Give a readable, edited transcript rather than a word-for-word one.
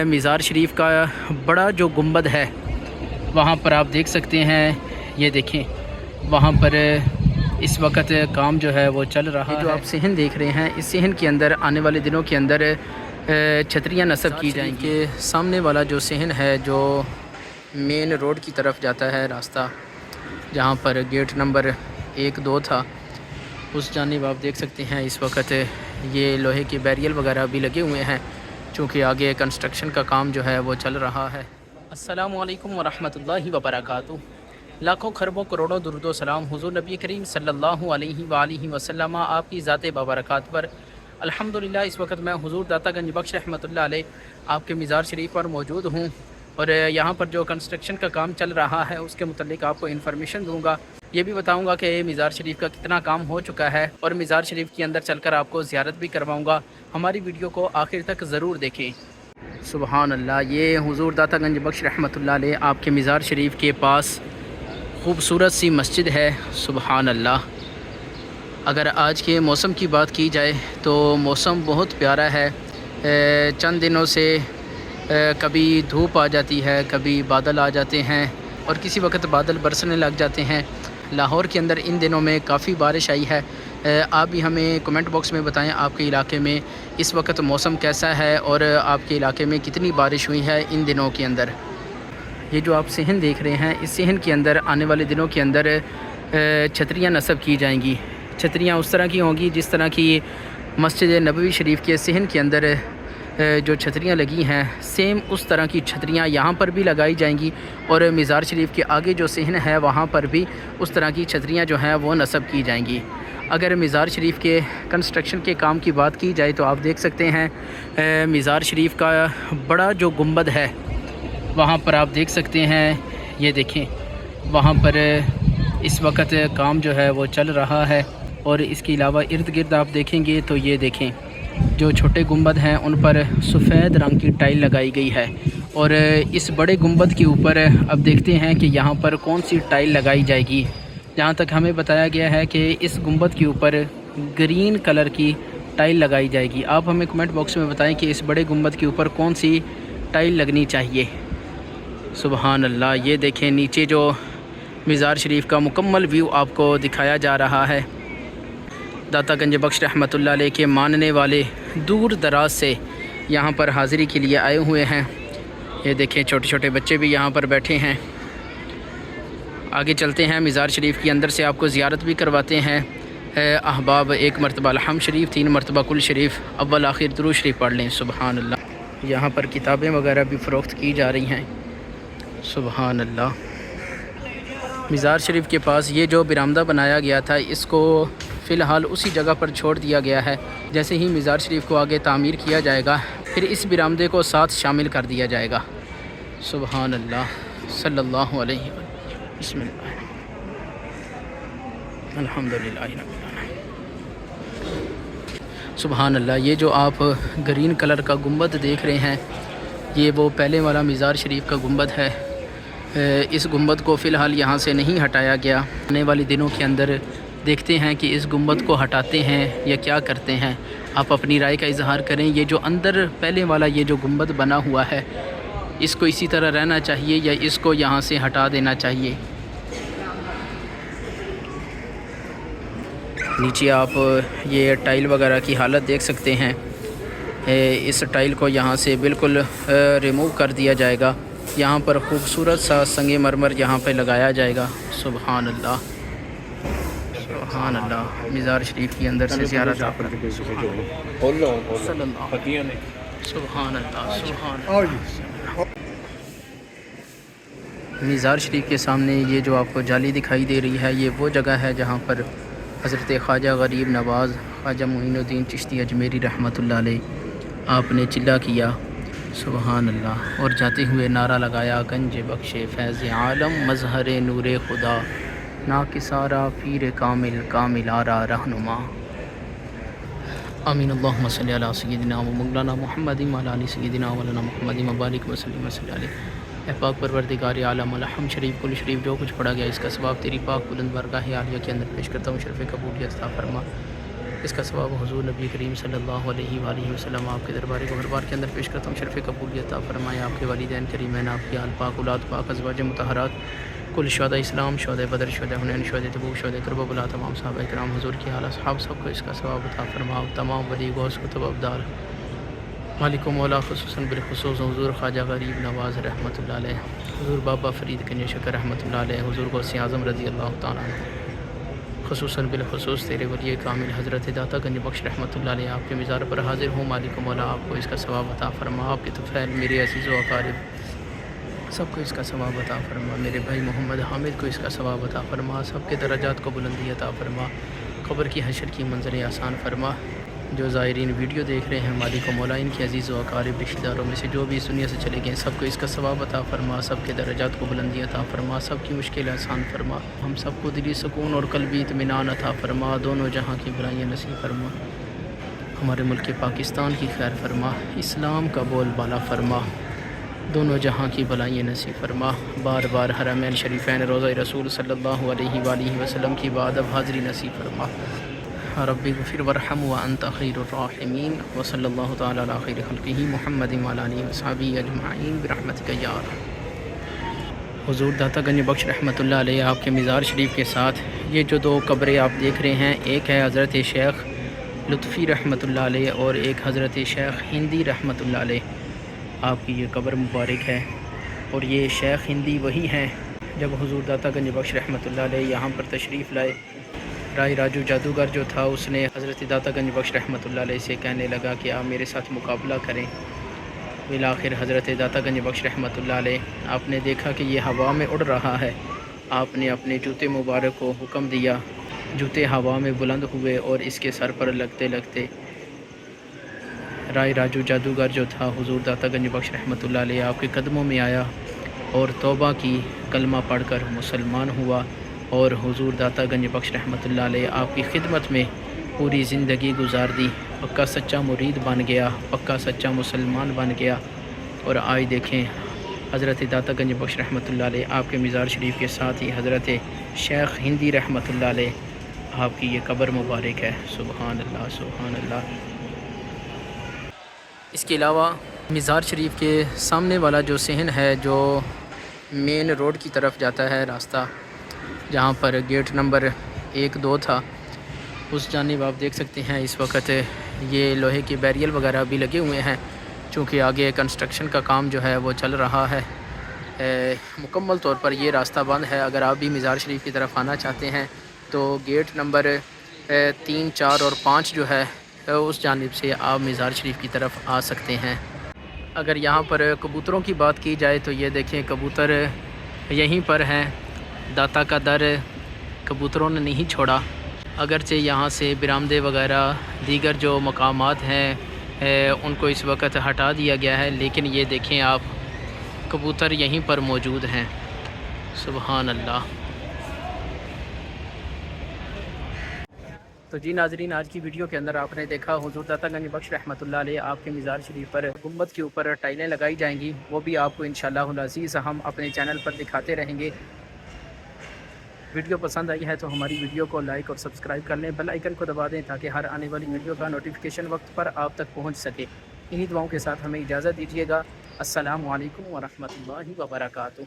مزار شریف کا بڑا جو گنبد ہے وہاں پر آپ دیکھ سکتے ہیں، یہ دیکھیں وہاں پر اس وقت کام جو ہے وہ چل رہا ہے۔ جو آپ صحن دیکھ رہے ہیں، اس صحن کے اندر آنے والے دنوں کے اندر چھتریاں نصب کی جائیں گی۔ سامنے والا جو صحن ہے جو مین روڈ کی طرف جاتا ہے راستہ، جہاں پر گیٹ نمبر 1-2 تھا، اس جانب آپ دیکھ سکتے ہیں اس وقت یہ لوہے کے بیریل وغیرہ بھی لگے ہوئے ہیں، چونکہ آگے کنسٹرکشن کا کام جو ہے وہ چل رہا ہے۔ السلام علیکم ورحمۃ اللہ وبرکاتہ۔ لاکھوں خربوں کروڑوں درود و سلام حضور نبی کریم صلی اللہ علیہ وآلہ وسلم آپ کی ذات بابرکات پر۔ الحمدللہ اس وقت میں حضور داتا گنج بخش رحمۃ اللہ علیہ آپ کے مزار شریف پر موجود ہوں، اور یہاں پر جو کنسٹرکشن کا کام چل رہا ہے اس کے متعلق آپ کو انفارمیشن دوں گا۔ یہ بھی بتاؤں گا کہ مزار شریف کا کتنا کام ہو چکا ہے، اور مزار شریف کے اندر چل کر آپ کو زیارت بھی کرواؤں گا۔ ہماری ویڈیو کو آخر تک ضرور دیکھیں۔ سبحان اللہ، یہ حضور داتا گنج بخش رحمۃ اللہ علیہ آپ کے مزار شریف کے پاس خوبصورت سی مسجد ہے۔ سبحان اللہ، اگر آج کے موسم کی بات کی جائے تو موسم بہت پیارا ہے۔ چند دنوں سے کبھی دھوپ آ جاتی ہے، کبھی بادل آ جاتے ہیں، اور کسی وقت بادل برسنے لگ جاتے ہیں۔ لاہور کے اندر ان دنوں میں کافی بارش آئی ہے۔ آپ بھی ہمیں کمنٹ باکس میں بتائیں آپ کے علاقے میں اس وقت موسم کیسا ہے، اور آپ کے علاقے میں کتنی بارش ہوئی ہے ان دنوں کے اندر۔ یہ جو آپ صحن دیکھ رہے ہیں، اس صحن کے اندر آنے والے دنوں کے اندر چھتریاں نصب کی جائیں گی۔ چھتریاں اس طرح کی ہوں گی جس طرح کی مسجد نبوی شریف کے صحن کے اندر جو چھتریاں لگی ہیں، سیم اس طرح کی چھتریاں یہاں پر بھی لگائی جائیں گی، اور مزار شریف کے آگے جو صحن ہے وہاں پر بھی اس طرح کی چھتریاں جو ہیں وہ نصب کی جائیں گی۔ اگر مزار شریف کے کنسٹرکشن کے کام کی بات کی جائے تو آپ دیکھ سکتے ہیں مزار شریف کا بڑا جو گنبد ہے وہاں پر آپ دیکھ سکتے ہیں، یہ دیکھیں وہاں پر اس وقت کام جو ہے وہ چل رہا ہے، اور اس کے علاوہ ارد گرد آپ دیکھیں گے تو یہ دیکھیں جو چھوٹے گنبد ہیں ان پر سفید رنگ کی ٹائل لگائی گئی ہے، اور اس بڑے گنبد کے اوپر اب دیکھتے ہیں کہ یہاں پر کون سی ٹائل لگائی جائے گی۔ جہاں تک ہمیں بتایا گیا ہے کہ اس گنبد کے اوپر گرین کلر کی ٹائل لگائی جائے گی۔ آپ ہمیں کمنٹ باکس میں بتائیں کہ اس بڑے گنبد کے اوپر کون سی ٹائل لگنی چاہیے۔ سبحان اللہ، یہ دیکھیں نیچے جو مزار شریف کا مکمل ویو آپ کو دکھایا جا رہا ہے۔ داتا گنج بخش رحمۃ اللہ علیہ کے ماننے والے دور دراز سے یہاں پر حاضری کے لیے آئے ہوئے ہیں۔ یہ دیکھیں چھوٹے چھوٹے بچے بھی یہاں پر بیٹھے ہیں۔ آگے چلتے ہیں، مزار شریف کے اندر سے آپ کو زیارت بھی کرواتے ہیں۔ احباب 1 مرتبہ الحمد شریف، 3 مرتبہ کل شریف، اول آخر درود شریف پڑھ لیں۔ سبحان اللہ، یہاں پر کتابیں وغیرہ بھی فروخت کی جا رہی ہیں۔ سبحان اللہ، مزار شریف کے پاس یہ جو برآمدہ بنایا گیا تھا اس کو فی الحال اسی جگہ پر چھوڑ دیا گیا ہے۔ جیسے ہی مزار شریف کو آگے تعمیر کیا جائے گا پھر اس برآمدے کو ساتھ شامل کر دیا جائے گا۔ سبحان اللہ، صلی اللہ علیہ وسلم، بسم اللہ، الحمدللہ رب العالمین۔ سبحان اللہ، یہ جو آپ گرین کلر کا گنبد دیکھ رہے ہیں یہ وہ پہلے والا مزار شریف کا گنبد ہے۔ اس گنبد کو فی الحال یہاں سے نہیں ہٹایا گیا۔ آنے والے دنوں کے اندر دیکھتے ہیں کہ اس گنبد کو ہٹاتے ہیں یا کیا کرتے ہیں۔ آپ اپنی رائے کا اظہار کریں۔ یہ جو اندر پہلے والا یہ جو گنبد بنا ہوا ہے اس کو اسی طرح رہنا چاہیے یا اس کو یہاں سے ہٹا دینا چاہیے۔ نیچے آپ یہ ٹائل وغیرہ کی حالت دیکھ سکتے ہیں۔ اس ٹائل کو یہاں سے بالکل ریموو کر دیا جائے گا۔ یہاں پر خوبصورت سا سنگ مرمر یہاں پہ لگایا جائے گا۔ سبحان اللہ، سبحان اللہ، مزار شریف کے اندر سے زیارت آپ سبحان اللہ، سبحان اللہ۔ مزار شریف کے سامنے یہ جو آپ کو جالی دکھائی دے رہی ہے یہ وہ جگہ ہے جہاں پر حضرت خواجہ غریب نواز خواجہ معین الدین چشتی اجمیری رحمۃ اللہ علیہ آپ نے چلا کیا۔ سبحان اللہ، اور جاتے ہوئے نعرہ لگایا، گنج بخش فیض عالم مظہر نور خدا، ناکسارا پیر کامل کامل آرا رہنما۔ آمین، اللہم صلی علی سیدنا و مولانا محمد وعلی آل سیدنا مولانا محمد مبارک وسلم وسلم علیہ۔ اے پاک پروردگار عالم، الحمد شریف کل شریف جو کچھ پڑھا گیا اس کا ثواب تیری پاک بلند بارگاہ عالیہ کے اندر پیش کرتا ہوں، شرف قبولیت عطا فرما۔ اس کا ثواب حضور نبی کریم صلی اللہ علیہ وآلہ وسلم آپ کے دربار کو ہر بار کے اندر پیش کرتا ہوں. شرف قبولیت عطا فرمائے. آپ کے والدین کریمین، آپ کی آل پاک، اولاد پاک، ازواج مطہرات، کل شہداء اسلام، شہداء بدر، شہداء حنین، شہداء تبوک، شہداء کربلا، تمام صحابہ کرام حضور کی اعلیٰ صحاب سب کو اس کا ثواب عطا فرماؤ. تمام ولی غوث کتب ابدال مالک و مولا، خصوصاً بالخصوص حضور خواجہ غریب نواز رحمۃ اللہ علیہ، حضور بابا فرید گنج شکر رحمۃ اللہ علیہ، حضور غوث اعظم رضی اللہ تعالیٰ عنہ، خصوصاً بالخصوص تیرے ولی کامل حضرت داتا گنج بخش رحمۃ اللہ علیہ آپ کے مزار پر حاضر ہوں. مالک و مولا آپ کو اس کا ثواب عطا فرما. آپ کے طفیل میرے عزیز و اقارب سب کو اس کا ثواب عطا فرما. میرے بھائی محمد حامد کو اس کا ثواب عطا فرما. سب کے درجات کو بلندی عطا فرما. قبر کی حشر کی منظریں آسان فرما. جو زائرین ویڈیو دیکھ رہے ہیں مالک و مولا ان کے عزیز و اقارب رشتہ داروں میں سے جو بھی اس دنیا سے چلے گئے سب کو اس کا ثواب عطا فرما. سب کے درجات کو بلندی عطا فرما. سب کی مشکل آسان فرما. ہم سب کو دلی سکون اور قلبی اطمینان عطا فرما. دونوں جہاں کی برائیاں نصیب فرما. ہمارے ملک پاکستان کی خیر فرما. اسلام کا بول بالا فرما. دونوں جہاں کی بلائیں نصیب فرما. بار بار حرمین شریفین روضہ رسول صلی اللہ علیہ وآلہ وسلم کی بادب حاضری نصیب فرما. ربی غفر ورحم وانت خیر الراحمین. وصلی اللہ تعالی علی خیر خلقہ محمد وعلی آلہ وصحبہ اجمعین برحمتک یا ارحم. حضور داتا گنج بخش رحمۃ اللہ علیہ آپ کے مزار شریف کے ساتھ یہ جو دو قبریں آپ دیکھ رہے ہیں، ایک ہے حضرت شیخ لطفی رحمۃ اللہ علیہ اور ایک حضرت شیخ ہندی رحمۃ اللہ علیہ. آپ کی یہ قبر مبارک ہے. اور یہ شیخ ہندی وہی ہیں جب حضور داتا گنج بخش رحمۃ اللہ علیہ یہاں پر تشریف لائے. رائے راجو جادوگر جو تھا اس نے حضرت داتا گنج بخش رحمۃ اللہ علیہ سے کہنے لگا کہ آپ میرے ساتھ مقابلہ کریں. بالآخر حضرت داتا گنج بخش رحمۃ اللہ علیہ آپ نے دیکھا کہ یہ ہوا میں اڑ رہا ہے. آپ نے اپنے جوتے مبارک کو حکم دیا. جوتے ہوا میں بلند ہوئے اور اس کے سر پر لگتے لگتے رائے راجو جادوگر جو تھا حضور داتا گنج بخش رحمۃ اللہ علیہ آپ کے قدموں میں آیا اور توبہ کی، کلمہ پڑھ کر مسلمان ہوا اور حضور داتا گنج بخش رحمۃ اللہ علیہ آپ کی خدمت میں پوری زندگی گزار دی. پکا سچا مرید بن گیا، پکا سچا مسلمان بن گیا. اور آج دیکھیں حضرت داتا گنج بخش رحمۃ اللہ علیہ آپ کے مزار شریف کے ساتھ ہی حضرت شیخ ہندی رحمۃ اللہ علیہ آپ کی یہ قبر مبارک ہے. سبحان اللہ سبحان اللہ. اس کے علاوہ مزار شریف کے سامنے والا جو صحن ہے جو مین روڈ کی طرف جاتا ہے راستہ، جہاں پر گیٹ نمبر 1-2 تھا، اس جانب آپ دیکھ سکتے ہیں اس وقت یہ لوہے کے بیریل وغیرہ بھی لگے ہوئے ہیں چونکہ آگے کنسٹرکشن کا کام جو ہے وہ چل رہا ہے. مکمل طور پر یہ راستہ بند ہے. اگر آپ بھی مزار شریف کی طرف آنا چاہتے ہیں تو گیٹ نمبر 3, 4 اور 5 جو ہے اس جانب سے آپ مزار شریف کی طرف آ سکتے ہیں. اگر یہاں پر کبوتروں کی بات کی جائے تو یہ دیکھیں کبوتر یہیں پر ہیں. داتا کا در کبوتروں نے نہیں چھوڑا. اگرچہ یہاں سے برآمدے وغیرہ دیگر جو مقامات ہیں ان کو اس وقت ہٹا دیا گیا ہے، لیکن یہ دیکھیں آپ کبوتر یہیں پر موجود ہیں. سبحان اللہ. تو جی ناظرین، آج کی ویڈیو کے اندر آپ نے دیکھا حضور داتا گنج بخش رحمۃ اللہ علیہ آپ کے مزار شریف پر گنبد کے اوپر ٹائلیں لگائی جائیں گی. وہ بھی آپ کو انشاءاللہ العزیز ہم اپنے چینل پر دکھاتے رہیں گے. ویڈیو پسند آئی ہے تو ہماری ویڈیو کو لائک اور سبسکرائب کر لیں. بیل آئیکن کو دبا دیں تاکہ ہر آنے والی ویڈیو کا نوٹیفیکیشن وقت پر آپ تک پہنچ سکے. انہی دعاؤں کے ساتھ ہمیں اجازت دیجیے گا. السلام علیکم ورحمۃ اللہ وبرکاتہ.